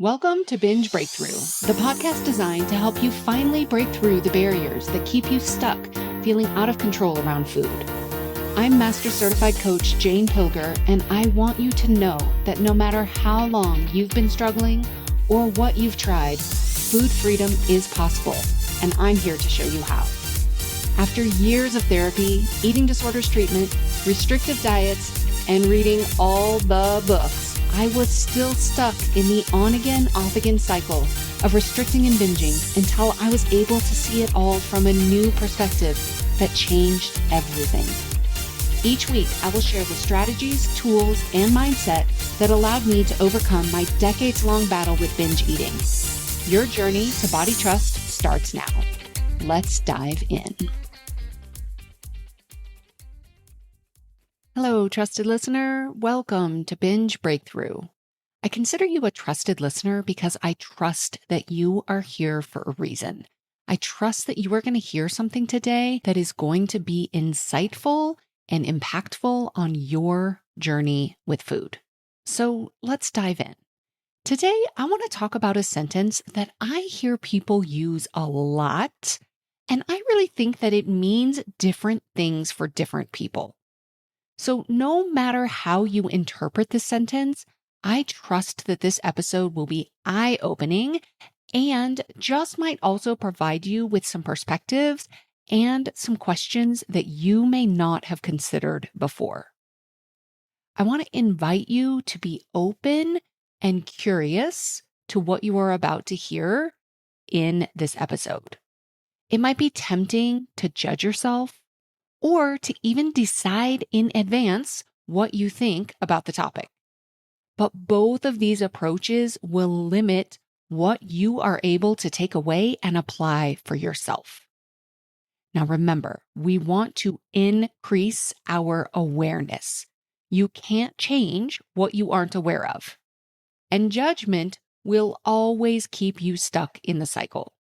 Welcome to Binge Breakthrough, the podcast designed to help you finally break through the barriers that keep you stuck, feeling out of control around food. I'm Master Certified Coach Jane Pilger, and I want you to know that no matter how long you've been struggling or what you've tried, food freedom is possible, and I'm here to show you how. After years of therapy, eating disorders treatment, restrictive diets, and reading all the books, I was still stuck in the on-again, off-again cycle of restricting and binging until I was able to see it all from a new perspective that changed everything. Each week, I will share the strategies, tools, and mindset that allowed me to overcome my decades-long battle with binge eating. Your journey to body trust starts now. Let's dive in. Hello, trusted listener. Welcome to Binge Breakthrough. I consider you a trusted listener because I trust that you are here for a reason. I trust that you are going to hear something today that is going to be insightful and impactful on your journey with food. So let's dive in. Today, I want to talk about a sentence that I hear people use a lot, and I really think that it means different things for different people. So no matter how you interpret this sentence, I trust that this episode will be eye-opening and just might also provide you with some perspectives and some questions that you may not have considered before. I want to invite you to be open and curious to what you are about to hear in this episode. It might be tempting to judge yourself or to even decide in advance what you think about the topic. But both of these approaches will limit what you are able to take away and apply for yourself. Now remember, we want to increase our awareness. You can't change what you aren't aware of. And judgment will always keep you stuck in the cycle.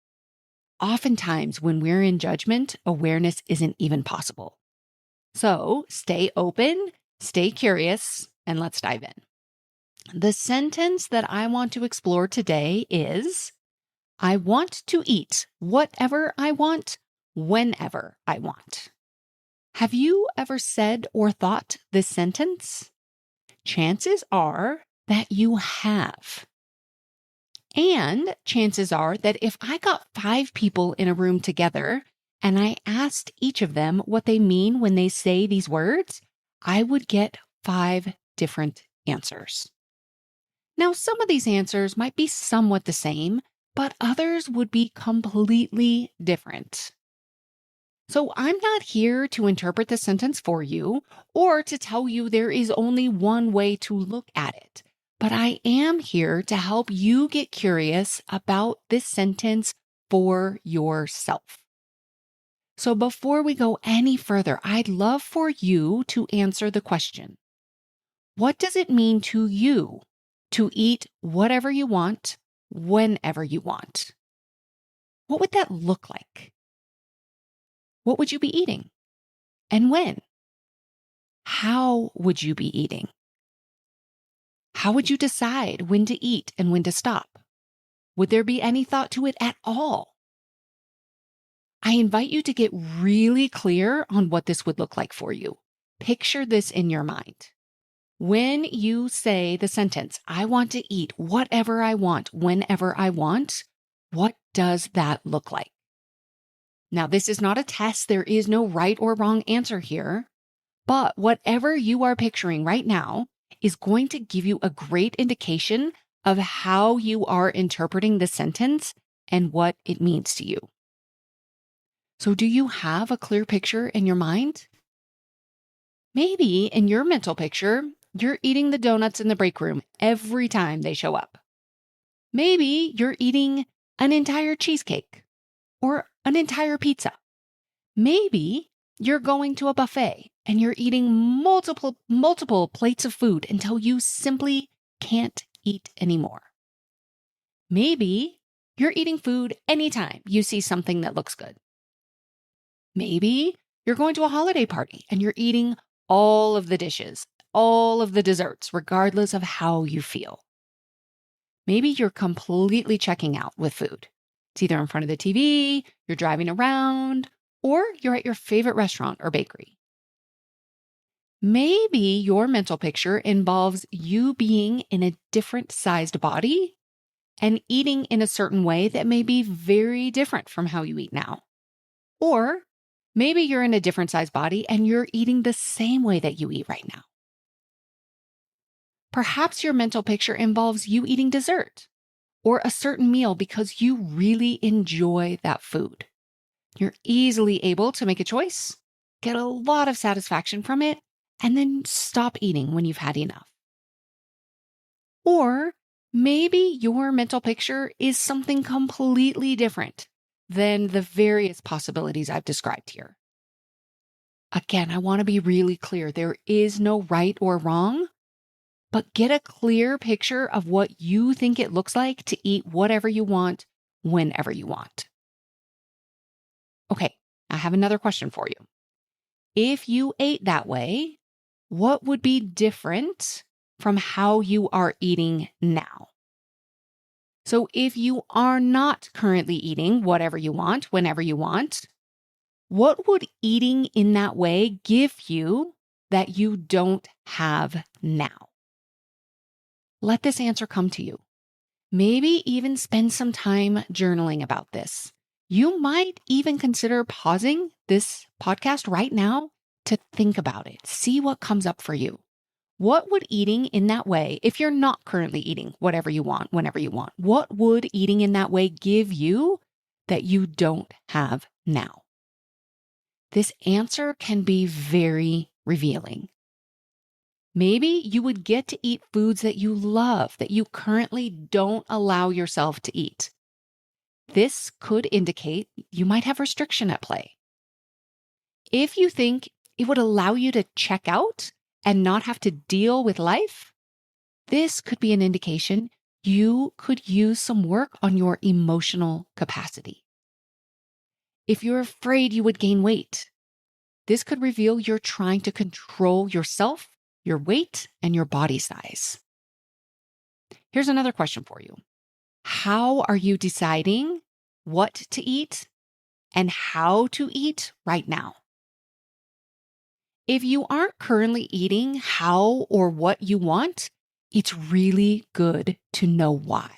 Oftentimes, when we're in judgment, awareness isn't even possible. So stay open, stay curious, and let's dive in. The sentence that I want to explore today is, I want to eat whatever I want, whenever I want. Have you ever said or thought this sentence? Chances are that you have. And chances are that if I got 5 people in a room together and I asked each of them what they mean when they say these words, I would get 5 different answers. Now, some of these answers might be somewhat the same, but others would be completely different. So I'm not here to interpret the sentence for you or to tell you there is only one way to look at it. But I am here to help you get curious about this sentence for yourself. So before we go any further, I'd love for you to answer the question. What does it mean to you to eat whatever you want, whenever you want? What would that look like? What would you be eating? And when? How would you be eating? How would you decide when to eat and when to stop? Would there be any thought to it at all? I invite you to get really clear on what this would look like for you. Picture this in your mind. When you say the sentence, I want to eat whatever I want, whenever I want, what does that look like? Now, this is not a test. There is no right or wrong answer here. But whatever you are picturing right now is going to give you a great indication of how you are interpreting the sentence and what it means to you. So do you have a clear picture in your mind? Maybe in your mental picture, you're eating the donuts in the break room every time they show up. Maybe you're eating an entire cheesecake or an entire pizza. Maybe you're going to a buffet and you're eating multiple plates of food until you simply can't eat anymore. Maybe you're eating food anytime you see something that looks good. Maybe you're going to a holiday party and you're eating all of the dishes, all of the desserts, regardless of how you feel. Maybe you're completely checking out with food. It's either in front of the TV, you're driving around, or you're at your favorite restaurant or bakery. Maybe your mental picture involves you being in a different sized body and eating in a certain way that may be very different from how you eat now. Or maybe you're in a different sized body and you're eating the same way that you eat right now. Perhaps your mental picture involves you eating dessert or a certain meal because you really enjoy that food. You're easily able to make a choice, get a lot of satisfaction from it, and then stop eating when you've had enough. Or maybe your mental picture is something completely different than the various possibilities I've described here. Again, I want to be really clear. There is no right or wrong, but get a clear picture of what you think it looks like to eat whatever you want, whenever you want. Okay, I have another question for you. If you ate that way, what would be different from how you are eating now? So if you are not currently eating whatever you want, whenever you want, what would eating in that way give you that you don't have now? Let this answer come to you. Maybe even spend some time journaling about this. You might even consider pausing this podcast right now to think about it. See what comes up for you. What would eating in that way, if you're not currently eating whatever you want, whenever you want, what would eating in that way give you that you don't have now? This answer can be very revealing. Maybe you would get to eat foods that you love that you currently don't allow yourself to eat. This could indicate you might have restriction at play. If you think it would allow you to check out and not have to deal with life, this could be an indication you could use some work on your emotional capacity. If you're afraid you would gain weight, this could reveal you're trying to control yourself, your weight, and your body size. Here's another question for you. How are you deciding what to eat and how to eat right now? If you aren't currently eating how or what you want, it's really good to know why.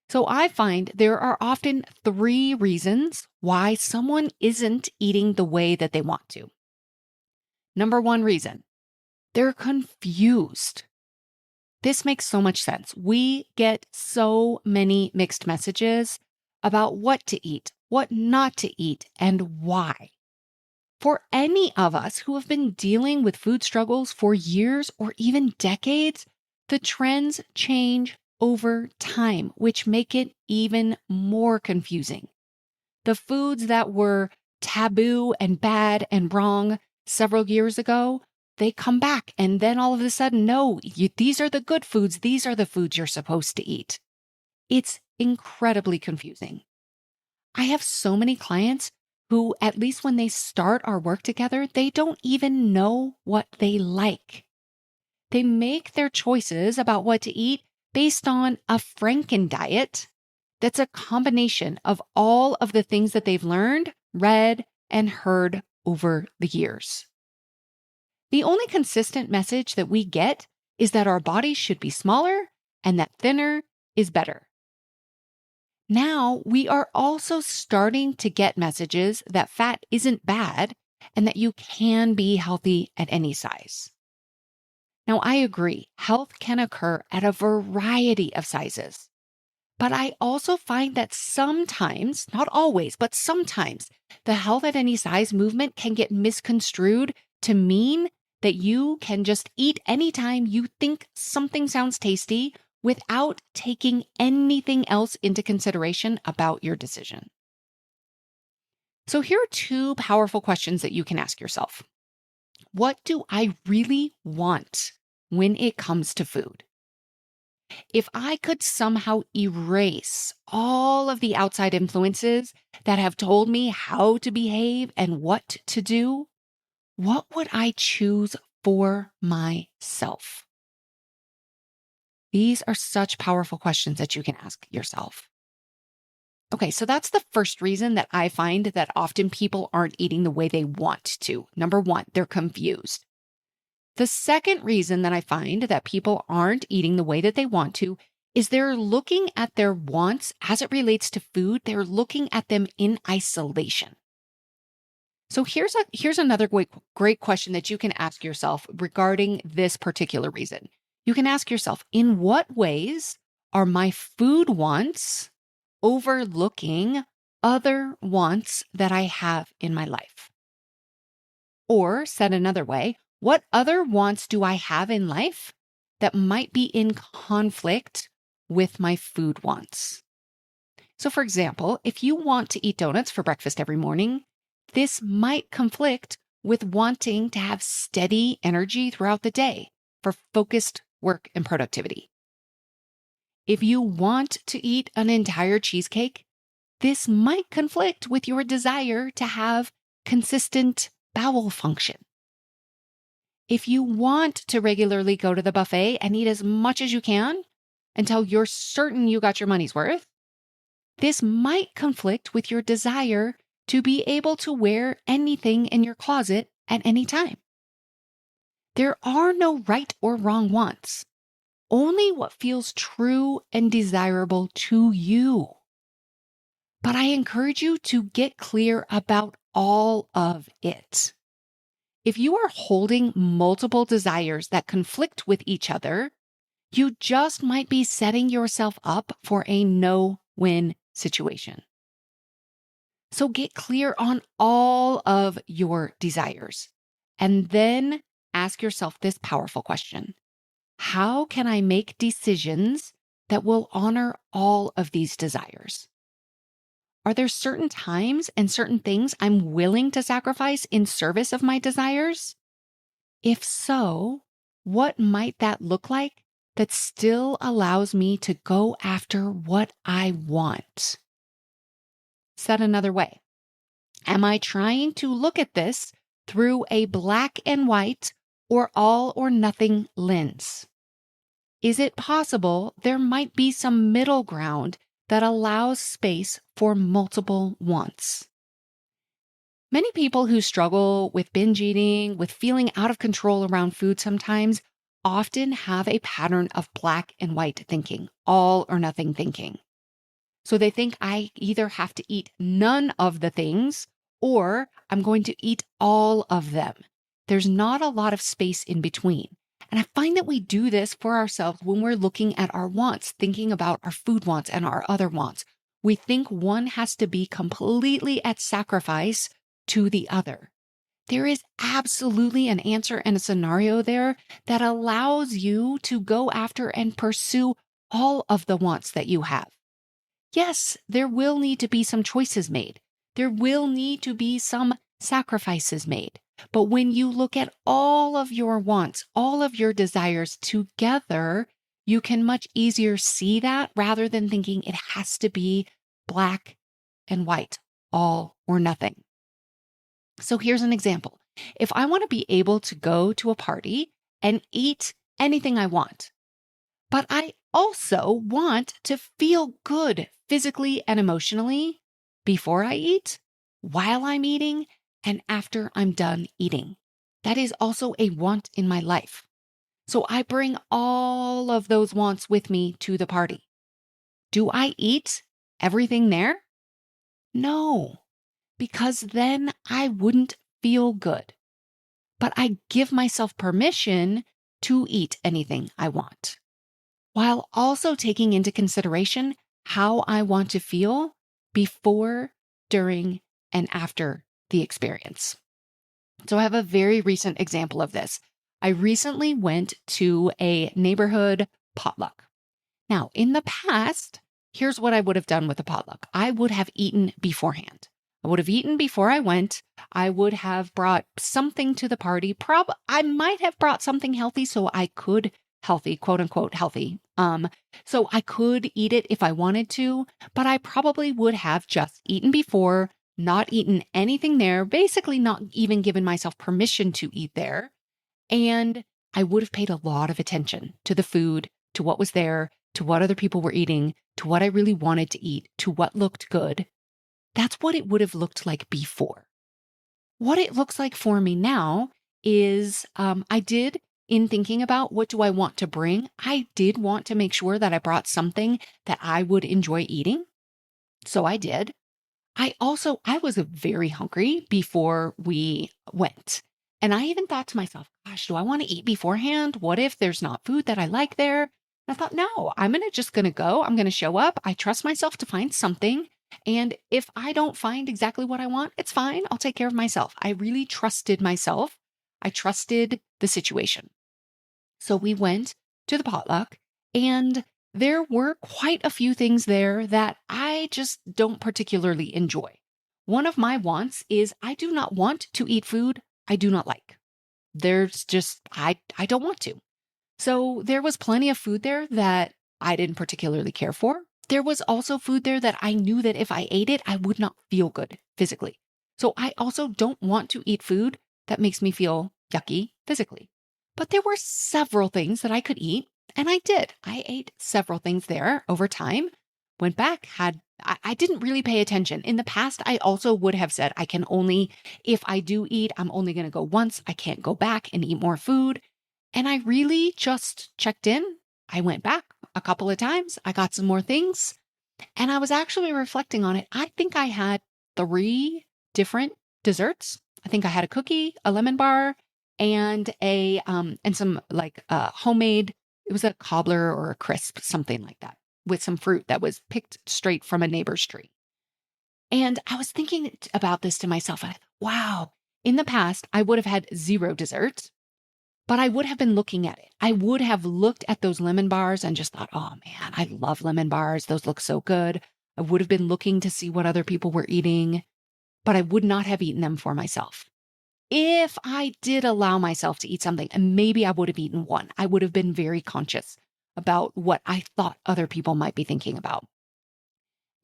So I find there are often 3 reasons why someone isn't eating the way that they want to. Number 1 reason, they're confused. This makes so much sense. We get so many mixed messages about what to eat, what not to eat, and why. For any of us who have been dealing with food struggles for years or even decades, the trends change over time, which make it even more confusing. The foods that were taboo and bad and wrong several years ago, they come back and then all of a sudden, no, these are the good foods. These are the foods you're supposed to eat. It's incredibly confusing. I have so many clients who, at least when they start our work together, they don't even know what they like. They make their choices about what to eat based on a Franken diet that's a combination of all of the things that they've learned, read, and heard over the years. The only consistent message that we get is that our bodies should be smaller and that thinner is better. Now, we are also starting to get messages that fat isn't bad and that you can be healthy at any size. Now, I agree, health can occur at a variety of sizes. But I also find that sometimes, not always, but sometimes, the health at any size movement can get misconstrued to mean that you can just eat anytime you think something sounds tasty without taking anything else into consideration about your decision. So here are 2 powerful questions that you can ask yourself. What do I really want when it comes to food? If I could somehow erase all of the outside influences that have told me how to behave and what to do, what would I choose for myself? These are such powerful questions that you can ask yourself. Okay, so that's the first reason that I find that often people aren't eating the way they want to. Number one, they're confused. The second reason that I find that people aren't eating the way that they want to is they're looking at their wants as it relates to food. They're looking at them in isolation. So here's another great question that you can ask yourself regarding this particular reason. You can ask yourself, in what ways are my food wants overlooking other wants that I have in my life? Or said another way, what other wants do I have in life that might be in conflict with my food wants? So for example, if you want to eat donuts for breakfast every morning, this might conflict with wanting to have steady energy throughout the day for focused work and productivity. If you want to eat an entire cheesecake, this might conflict with your desire to have consistent bowel function. If you want to regularly go to the buffet and eat as much as you can until you're certain you got your money's worth, this might conflict with your desire to be able to wear anything in your closet at any time. There are no right or wrong wants, only what feels true and desirable to you. But I encourage you to get clear about all of it. If you are holding multiple desires that conflict with each other, you just might be setting yourself up for a no-win situation. So get clear on all of your desires and then ask yourself this powerful question. How can I make decisions that will honor all of these desires? Are there certain times and certain things I'm willing to sacrifice in service of my desires? If so, what might that look like that still allows me to go after what I want? Said another way, am I trying to look at this through a black and white or all or nothing lens? Is it possible there might be some middle ground that allows space for multiple wants? Many people who struggle with binge eating, with feeling out of control around food sometimes, often have a pattern of black and white thinking, all or nothing thinking. So they think I either have to eat none of the things or I'm going to eat all of them. There's not a lot of space in between. And I find that we do this for ourselves when we're looking at our wants, thinking about our food wants and our other wants. We think one has to be completely at sacrifice to the other. There is absolutely an answer and a scenario there that allows you to go after and pursue all of the wants that you have. Yes, there will need to be some choices made. There will need to be some sacrifices made. But when you look at all of your wants, all of your desires together, you can much easier see that rather than thinking it has to be black and white, all or nothing. So here's an example. If I want to be able to go to a party and eat anything I want, but I also want to feel good physically and emotionally before I eat, while I'm eating, and after I'm done eating. That is also a want in my life. So I bring all of those wants with me to the party. Do I eat everything there? No, because then I wouldn't feel good. But I give myself permission to eat anything I want, while also taking into consideration how I want to feel before, during, and after the experience. So I have a very recent example of this. I recently went to a neighborhood potluck. Now, in the past, here's what I would have done with a potluck. I would have eaten beforehand. I would have eaten before I went. I would have brought something to the party. I might have brought something healthy so I could healthy, quote unquote healthy. So I could eat it if I wanted to, but I probably would have just eaten before, not eaten anything there, basically not even given myself permission to eat there. And I would have paid a lot of attention to the food, to what was there, to what other people were eating, to what I really wanted to eat, to what looked good. That's what it would have looked like before. What it looks like for me now is in thinking about what do I want to bring, I did want to make sure that I brought something that I would enjoy eating. So I did. I was very hungry before we went. And I even thought to myself, gosh, do I want to eat beforehand? What if there's not food that I like there? And I thought, no, I'm just going to go. I'm going to show up. I trust myself to find something. And if I don't find exactly what I want, it's fine. I'll take care of myself. I really trusted myself. I trusted the situation. So we went to the potluck, and there were quite a few things there that I just don't particularly enjoy. One of my wants is I do not want to eat food I do not like. There's just, I don't want to. So there was plenty of food there that I didn't particularly care for. There was also food there that I knew that if I ate it, I would not feel good physically. So I also don't want to eat food that makes me feel yucky physically. But there were several things that I could eat, and I did. I ate several things there over time. Went back, I didn't really pay attention. In the past, I also would have said, if I do eat, I'm only going to go once. I can't go back and eat more food. And I really just checked in. I went back a couple of times. I got some more things, and I was actually reflecting on it. I think I had 3 different desserts. I think I had a cookie, a lemon bar, and some homemade, it was a cobbler or a crisp, something like that, with some fruit that was picked straight from a neighbor's tree. And I was thinking about this to myself, and I thought, wow, in the past, I would have had 0 desserts, but I would have been looking at it. I would have looked at those lemon bars and just thought, oh man, I love lemon bars. Those look so good. I would have been looking to see what other people were eating, but I would not have eaten them for myself. If I did allow myself to eat something, and maybe I would have eaten one, I would have been very conscious about what I thought other people might be thinking about.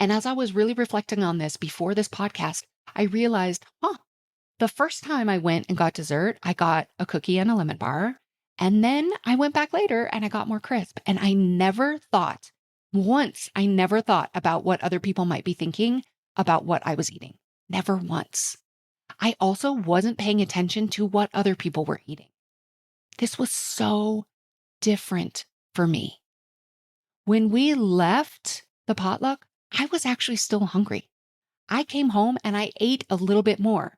And as I was really reflecting on this before this podcast, I realized, the first time I went and got dessert, I got a cookie and a lemon bar. And then I went back later and I got more crisp. And I never thought about what other people might be thinking about what I was eating. Never once. I also wasn't paying attention to what other people were eating. This was so different for me. When we left the potluck, I was actually still hungry. I came home and I ate a little bit more.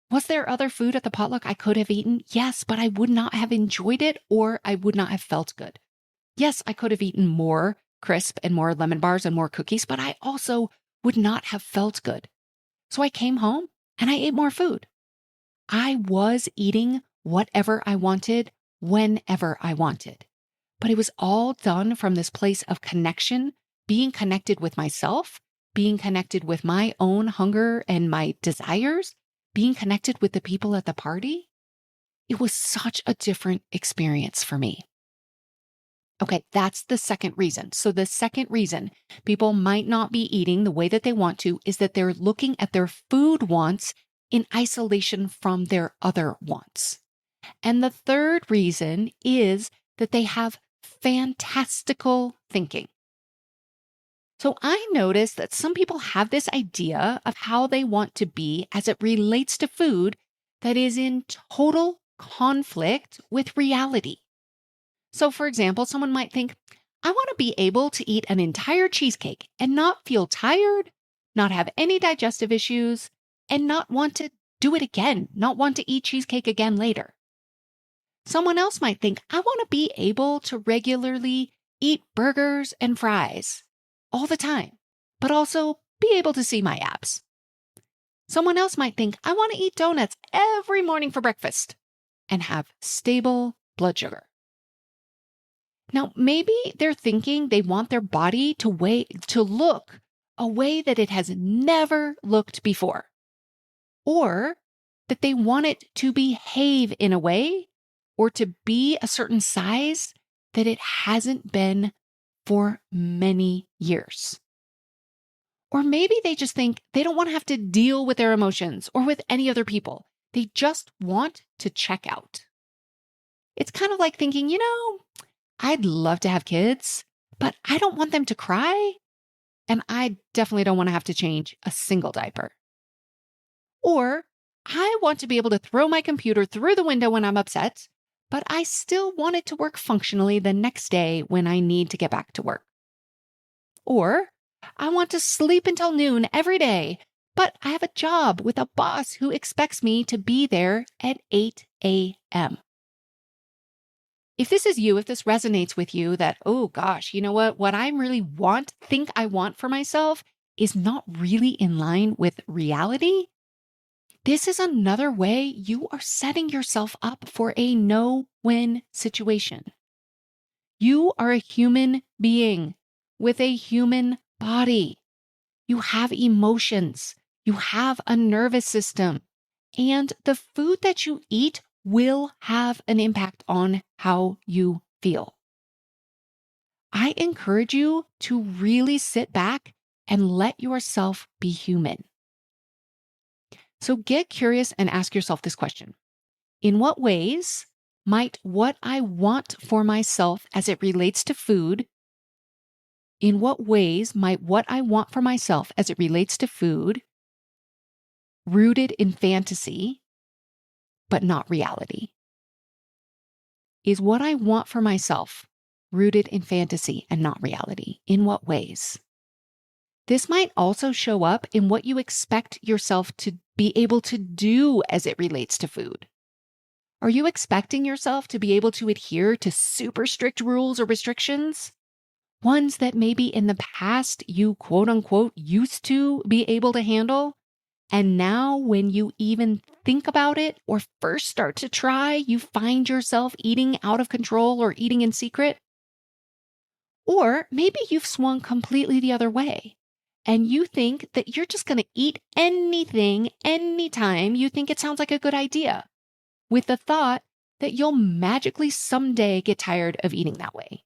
Was there other food at the potluck I could have eaten? Yes, but I would not have enjoyed it, or I would not have felt good. Yes, I could have eaten more crisp and more lemon bars and more cookies, but I also would not have felt good. So I came home and I ate more food. I was eating whatever I wanted, whenever I wanted. But it was all done from this place of connection, being connected with myself, being connected with my own hunger and my desires, being connected with the people at the party. It was such a different experience for me. Okay, that's the second reason. So the second reason people might not be eating the way that they want to is that they're looking at their food wants in isolation from their other wants. And the third reason is that they have fantastical thinking. So I noticed that some people have this idea of how they want to be as it relates to food that is in total conflict with reality. So for example, someone might think, I want to be able to eat an entire cheesecake and not feel tired, not have any digestive issues, and not want to do it again, not want to eat cheesecake again later. Someone else might think, I want to be able to regularly eat burgers and fries all the time, but also be able to see my abs. Someone else might think, I want to eat donuts every morning for breakfast and have stable blood sugar. Now, maybe they're thinking they want their body to look a way that it has never looked before, or that they want it to behave in a way or to be a certain size that it hasn't been for many years. Or maybe they just think they don't want to have to deal with their emotions or with any other people. They just want to check out. It's kind of like thinking, I'd love to have kids, but I don't want them to cry. And I definitely don't want to have to change a single diaper. Or I want to be able to throw my computer through the window when I'm upset, but I still want it to work functionally the next day when I need to get back to work. Or I want to sleep until noon every day, but I have a job with a boss who expects me to be there at 8 a.m. If this is you, if this resonates with you that, oh gosh, you know what I really think I want for myself is not really in line with reality, this is another way you are setting yourself up for a no-win situation. You are a human being with a human body. You have emotions. You have a nervous system. And the food that you eat will have an impact on how you feel. I encourage you to really sit back and let yourself be human. So get curious and ask yourself this question. In what ways might what I want for myself as it relates to food, in what ways might what I want for myself as it relates to food, rooted in fantasy, but not reality? Is what I want for myself rooted in fantasy and not reality? In what ways? This might also show up in what you expect yourself to be able to do as it relates to food. Are you expecting yourself to be able to adhere to super strict rules or restrictions? Ones that maybe in the past you quote unquote used to be able to handle? And now when you even think about it or first start to try, you find yourself eating out of control or eating in secret? Or maybe you've swung completely the other way and you think that you're just going to eat anything, anytime you think it sounds like a good idea, with the thought that you'll magically someday get tired of eating that way.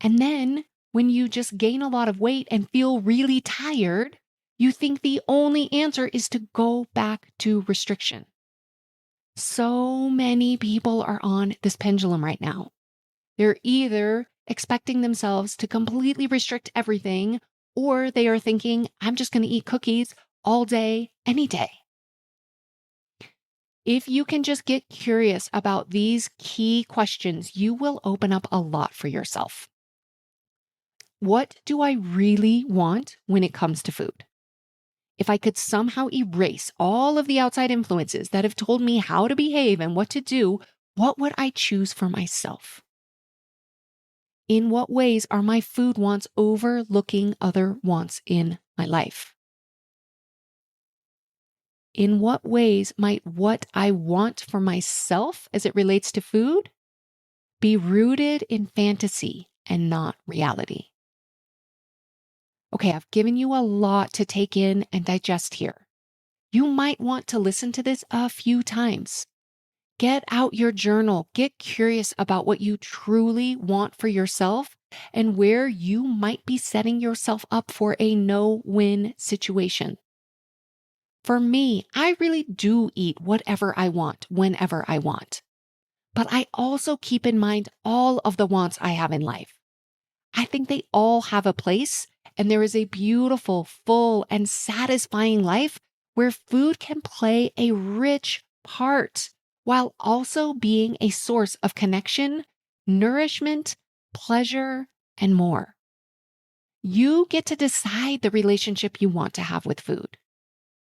And then when you just gain a lot of weight and feel really tired, you think the only answer is to go back to restriction. So many people are on this pendulum right now. They're either expecting themselves to completely restrict everything, or they are thinking, I'm just going to eat cookies all day, any day. If you can just get curious about these key questions, you will open up a lot for yourself. What do I really want when it comes to food? If I could somehow erase all of the outside influences that have told me how to behave and what to do, what would I choose for myself? In what ways are my food wants overlooking other wants in my life? In what ways might what I want for myself as it relates to food be rooted in fantasy and not reality? Okay, I've given you a lot to take in and digest here. You might want to listen to this a few times. Get out your journal. Get curious about what you truly want for yourself and where you might be setting yourself up for a no-win situation. For me, I really do eat whatever I want, whenever I want. But I also keep in mind all of the wants I have in life. I think they all have a place, and there is a beautiful, full, and satisfying life where food can play a rich part while also being a source of connection, nourishment, pleasure, and more. You get to decide the relationship you want to have with food.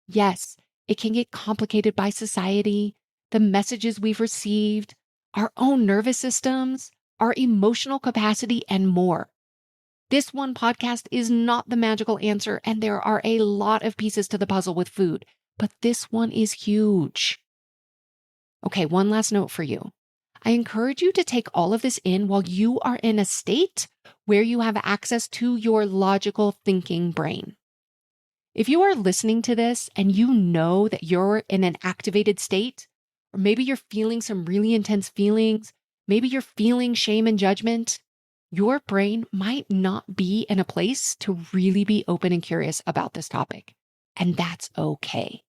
Yes, it can get complicated by society, the messages we've received, our own nervous systems, our emotional capacity, and more. This one podcast is not the magical answer, and there are a lot of pieces to the puzzle with food, but this one is huge. Okay, one last note for you. I encourage you to take all of this in while you are in a state where you have access to your logical thinking brain. If you are listening to this and you know that you're in an activated state, or maybe you're feeling some really intense feelings, maybe you're feeling shame and judgment, your brain might not be in a place to really be open and curious about this topic. And that's okay.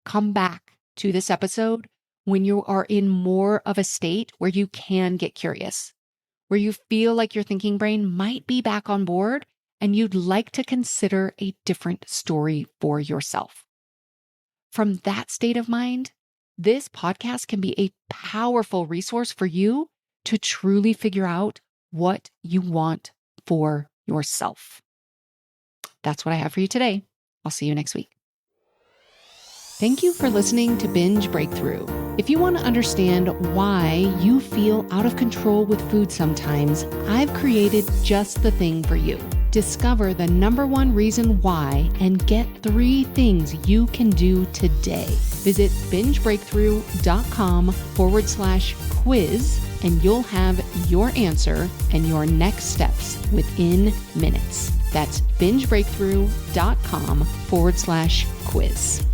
Come back to this episode when you are in more of a state where you can get curious, where you feel like your thinking brain might be back on board and you'd like to consider a different story for yourself. From that state of mind, this podcast can be a powerful resource for you to truly figure out what you want for yourself. That's what I have for you today. I'll see you next week. Thank you for listening to Binge Breakthrough. If you want to understand why you feel out of control with food sometimes, I've created just the thing for you. Discover the #1 reason why and get 3 things you can do today. Visit bingebreakthrough.com/quiz and you'll have your answer and your next steps within minutes. That's bingebreakthrough.com/quiz.